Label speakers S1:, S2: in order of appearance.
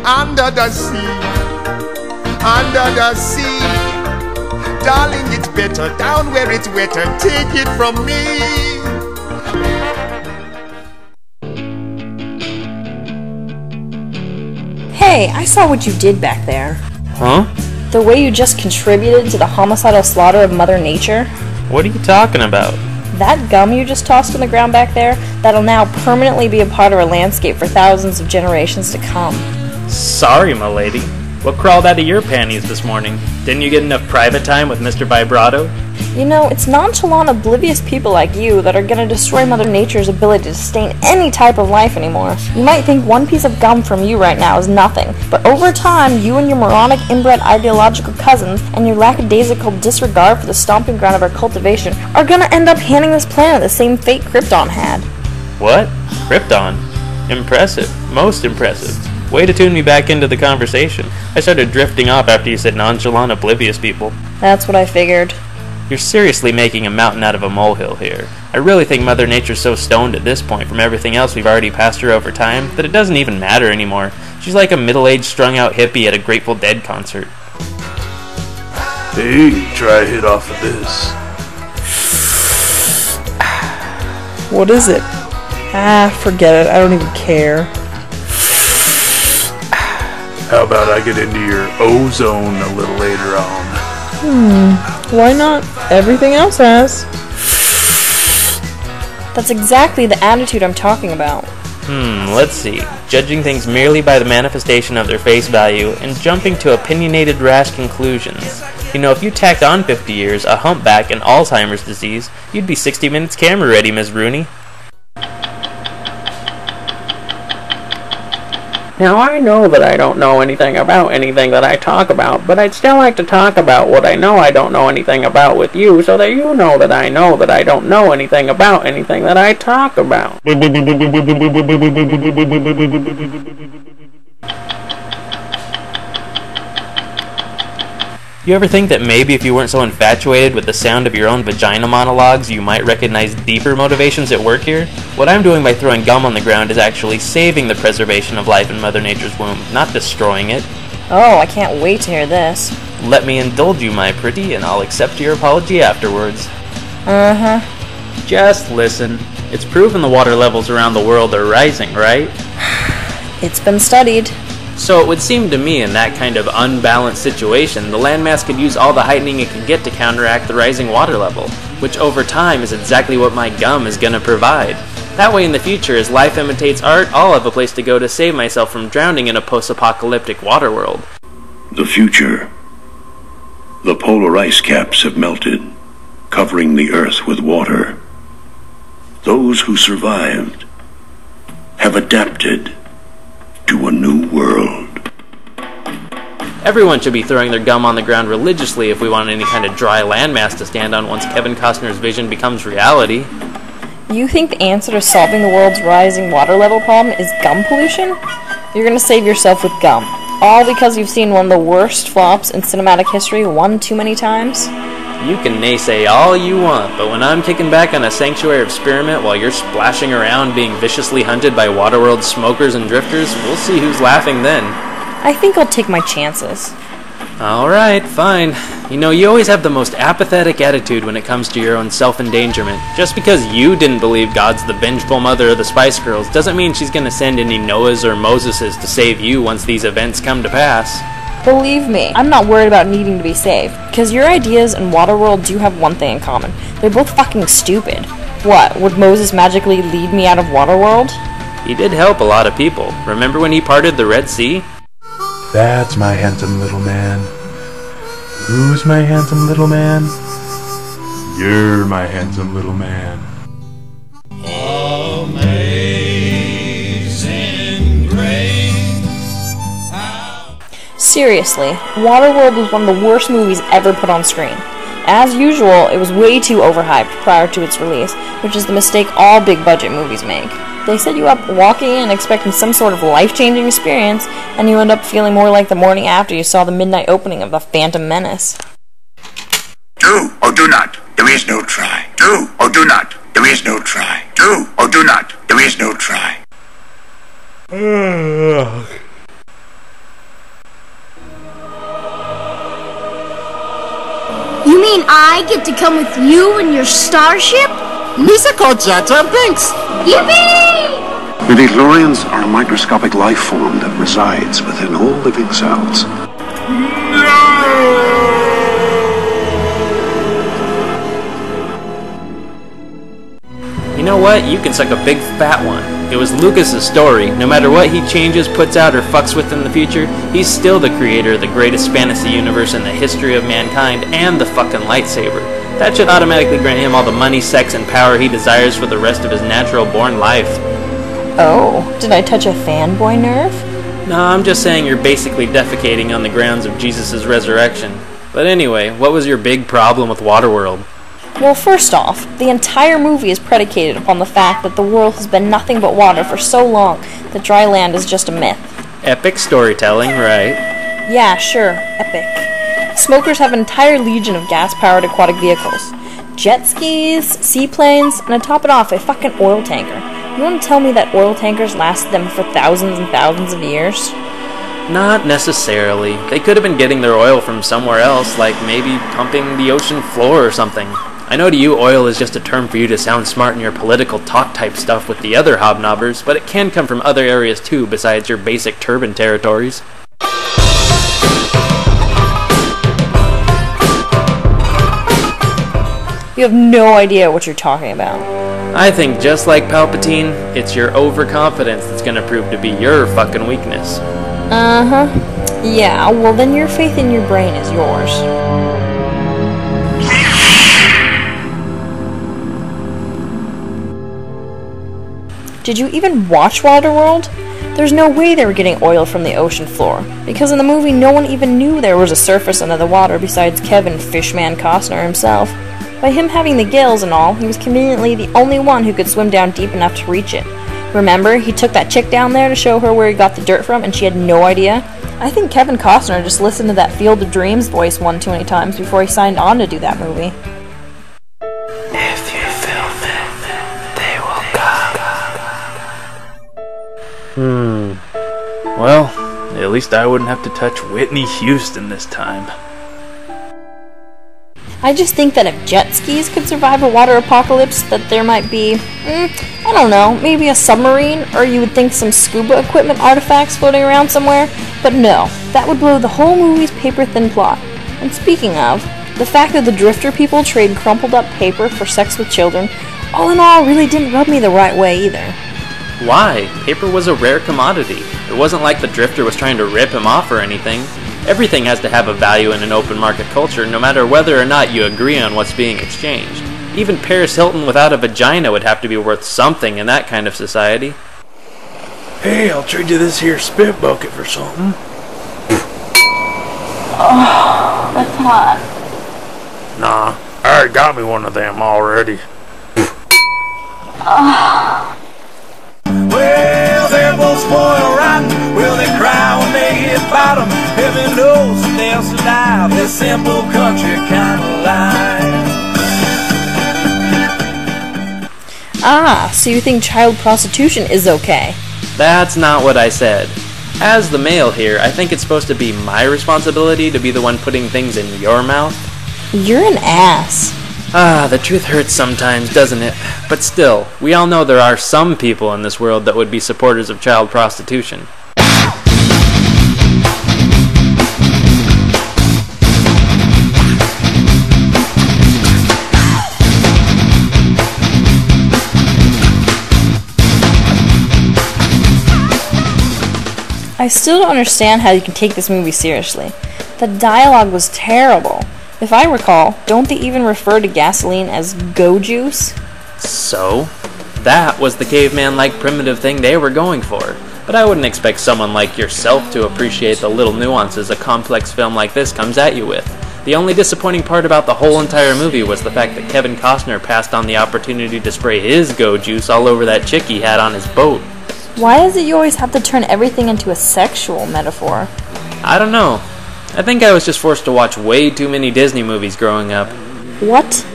S1: under the sea, under the sea. Darling, it's better down where it's wetter. Take it from me.
S2: Hey, I saw what you did back there.
S3: Huh?
S2: The way you just contributed to the homicidal slaughter of Mother Nature.
S3: What are you talking about?
S2: That gum you just tossed on the ground back there, that'll now permanently be a part of our landscape for thousands of generations to come.
S3: Sorry, m'lady. What crawled out of your panties this morning? Didn't you get enough private time with Mr. Vibrato?
S2: You know, it's nonchalant, oblivious people like you that are gonna destroy Mother Nature's ability to sustain any type of life anymore. You might think one piece of gum from you right now is nothing, but over time, you and your moronic inbred ideological cousins and your lackadaisical disregard for the stomping ground of our cultivation are gonna end up handing this planet the same fate Krypton had.
S3: What? Krypton? Impressive. Most impressive. Way to tune me back into the conversation. I started drifting off after you said nonchalant, oblivious people.
S2: That's what I figured.
S3: You're seriously making a mountain out of a molehill here. I really think Mother Nature's so stoned at this point from everything else we've already passed her over time that it doesn't even matter anymore. She's like a middle-aged strung-out hippie at a Grateful Dead concert.
S4: Hey, try a hit off of this.
S5: What is it? Forget it. I don't even care.
S4: How about I get into your ozone a little later on?
S5: Why not? Everything else has.
S2: That's exactly the attitude I'm talking about.
S3: Let's see. Judging things merely by the manifestation of their face value and jumping to opinionated rash conclusions. You know, if you tacked on 50 years, a humpback, and Alzheimer's disease, you'd be 60 minutes camera ready, Ms. Rooney.
S6: Now, I know that I don't know anything about anything that I talk about, but I'd still like to talk about what I know I don't know anything about with you, so that you know that I don't know anything about anything that I talk about.
S3: You ever think that maybe if you weren't so infatuated with the sound of your own vagina monologues, you might recognize deeper motivations at work here? What I'm doing by throwing gum on the ground is actually saving the preservation of life in Mother Nature's womb, not destroying it.
S2: Oh, I can't wait to hear this.
S3: Let me indulge you, my pretty, and I'll accept your apology afterwards.
S2: Uh-huh.
S3: Just listen. It's proven the water levels around the world are rising, right?
S2: It's been studied.
S3: So it would seem to me in that kind of unbalanced situation, the landmass could use all the heightening it could get to counteract the rising water level, which over time is exactly what my gum is going to provide. That way in the future, as life imitates art, I'll have a place to go to save myself from drowning in a post-apocalyptic Waterworld.
S7: The future. The polar ice caps have melted, covering the Earth with water. Those who survived have adapted to a new world.
S3: Everyone should be throwing their gum on the ground religiously if we want any kind of dry landmass to stand on once Kevin Costner's vision becomes reality.
S2: You think the answer to solving the world's rising water level problem is gum pollution? You're gonna save yourself with gum. All because you've seen one of the worst flops in cinematic history one too many times?
S3: You can naysay all you want, but when I'm kicking back on a sanctuary experiment while you're splashing around being viciously hunted by Waterworld smokers and drifters, we'll see who's laughing then.
S2: I think I'll take my chances.
S3: Alright, fine. You know, you always have the most apathetic attitude when it comes to your own self-endangerment. Just because you didn't believe God's the vengeful mother of the Spice Girls doesn't mean she's gonna send any Noahs or Moseses to save you once these events come to pass.
S2: Believe me, I'm not worried about needing to be saved, because your ideas and Waterworld do have one thing in common. They're both fucking stupid. What, would Moses magically lead me out of Waterworld?
S3: He did help a lot of people. Remember when he parted the Red Sea?
S4: That's my handsome little man. Who's my handsome little man? You're my handsome little man.
S8: Amazing grace.
S2: Seriously, Waterworld was one of the worst movies ever put on screen. As usual, it was way too overhyped prior to its release, which is the mistake all big-budget movies make. They set you up walking in expecting some sort of life-changing experience, and you end up feeling more like the morning after you saw the midnight opening of The Phantom Menace.
S7: Do or do not. There is no try. Do or do not. There is no try. Do or do not. There is no try.
S9: You mean I get to come with you in your starship?
S1: Musical Jets and Binks!
S9: Yippee!
S7: Midichlorians are a microscopic life form that resides within all living cells.
S3: You know what? You can suck a big fat one. It was Lucas's story. No matter what he changes, puts out, or fucks with in the future, he's still the creator of the greatest fantasy universe in the history of mankind and the fucking lightsaber. That should automatically grant him all the money, sex, and power he desires for the rest of his natural-born life.
S2: Oh, did I touch a fanboy nerve?
S3: No, I'm just saying you're basically defecating on the grounds of Jesus' resurrection. But anyway, what was your big problem with Waterworld?
S2: Well, first off, the entire movie is predicated upon the fact that the world has been nothing but water for so long that dry land is just a myth.
S3: Epic storytelling, right?
S2: Yeah, sure, epic. Smokers have an entire legion of gas-powered aquatic vehicles. Jet skis, seaplanes, and to top it off, a fucking oil tanker. You want to tell me that oil tankers lasted them for thousands and thousands of years?
S3: Not necessarily. They could have been getting their oil from somewhere else, like maybe pumping the ocean floor or something. I know to you oil is just a term for you to sound smart in your political talk type stuff with the other hobnobbers, but it can come from other areas too besides your basic turban territories.
S2: You have no idea what you're talking about.
S3: I think just like Palpatine, it's your overconfidence that's gonna prove to be your fucking weakness.
S2: Uh-huh. Yeah, well then your faith in your brain is yours. Did you even watch Waterworld? There's no way they were getting oil from the ocean floor, because in the movie no one even knew there was a surface under the water besides Kevin Fishman Costner himself. By him having the gills and all, he was conveniently the only one who could swim down deep enough to reach it. Remember, he took that chick down there to show her where he got the dirt from and she had no idea? I think Kevin Costner just listened to that Field of Dreams voice one too many times before he signed on to do that movie.
S3: If you film it, they will come. Well, at least I wouldn't have to touch Whitney Houston this time.
S2: I just think that if jet skis could survive a water apocalypse, that there might be, I don't know, maybe a submarine, or you would think some scuba equipment artifacts floating around somewhere, but no, that would blow the whole movie's paper-thin plot. And speaking of, the fact that the Drifter people trade crumpled up paper for sex with children, all in all, really didn't rub me the right way either.
S3: Why? Paper was a rare commodity. It wasn't like the Drifter was trying to rip him off or anything. Everything has to have a value in an open market culture, no matter whether or not you agree on what's being exchanged. Even Paris Hilton without a vagina would have to be worth something in that kind of society.
S4: Hey, I'll trade you this here spit bucket for something.
S2: Oh, that's hot.
S4: Nah, I already got me one of them already.
S8: Well, they're both spoiled rotten. Will they cry when they hit bottom? Heaven knows that they'll survive this simple country kind of life.
S2: Ah, so you think child prostitution is okay?
S3: That's not what I said. As the male here, I think it's supposed to be my responsibility to be the one putting things in your mouth.
S2: You're an ass.
S3: Ah, the truth hurts sometimes, doesn't it? But still, we all know there are some people in this world that would be supporters of child prostitution.
S2: I still don't understand how you can take this movie seriously. The dialogue was terrible. If I recall, don't they even refer to gasoline as go juice?
S3: So, that was the caveman-like primitive thing they were going for. But I wouldn't expect someone like yourself to appreciate the little nuances a complex film like this comes at you with. The only disappointing part about the whole entire movie was the fact that Kevin Costner passed on the opportunity to spray his go juice all over that chick he had on his boat.
S2: Why is it you always have to turn everything into a sexual metaphor?
S3: I don't know. I think I was just forced to watch way too many Disney movies growing up.
S2: What?